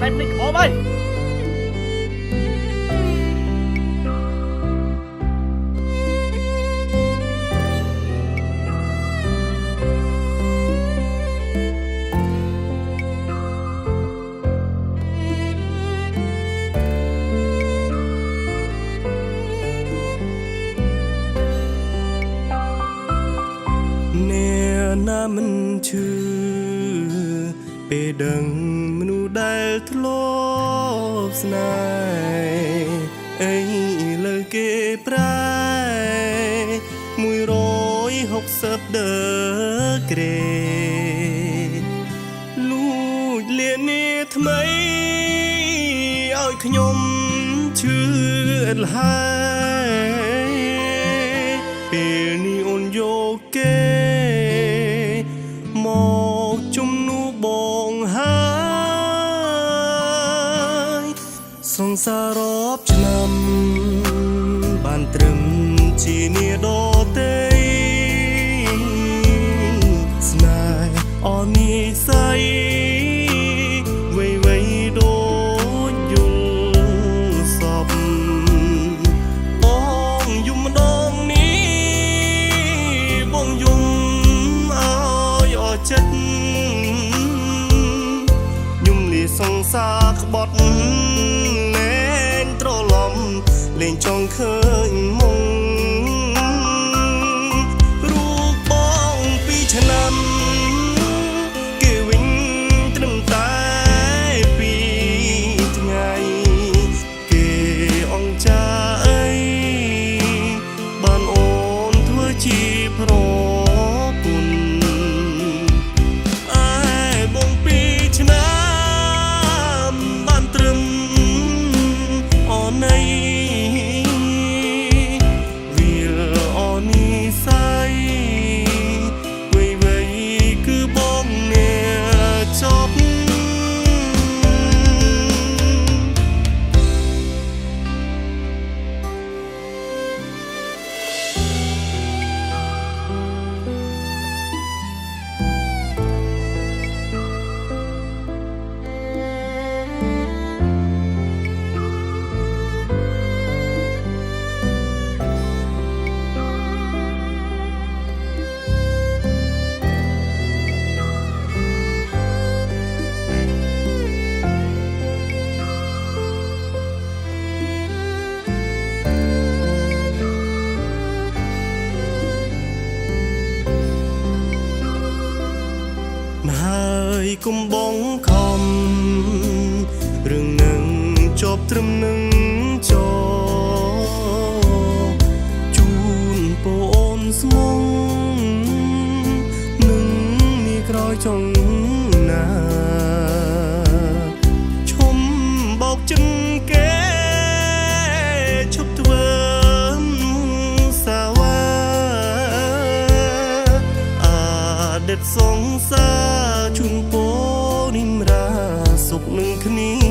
ណៃភ្លេចក្បោបហើយណាមិនឈឺពេលដឹងមនុស្សដែលធ្លាប់ស្នេហ៍អីលើគេប្រែ160ដឺក្រេលួចលៀននេះថ្មីឲ្យខ្ញុំឈឺអត់ហើយពេលនេះអូនយកគេមកជំនួសបងហើយសង្សាររាប់ឆ្នាំបានត្រឹមជានាដទេស្នេហ៍អននិស័យវៃវៃដូចយល់សពបងយំម្ដងនេះបងយំឲ្យអស់ចិត្តយំលីសង្សារក្បត់លែងត្រឡំលែងចង់ឃើញមុខរូបបងពីឆ្នាំគេវិញត្រឹមតែពីថ្ងៃគេអង្ចាអីបានអូនធ្វើជាប្រពន្ធឯបងពីឆ្នាំបានត្រឹមអន័យវាអនិស័យវៃវៃគឺបងអ្នកចប់ហើយគុំបងខំរឿងនឹងចប់ត្រឹមនឹងចជូនបងអូនស្មងនឹងនេះក្រោយចង់ណាឈុំបោកចិនគេឈប់ធ្វើសាវ៉ាអតីតសង្សារជូនពរនិមរាសុខនឹងគ្នា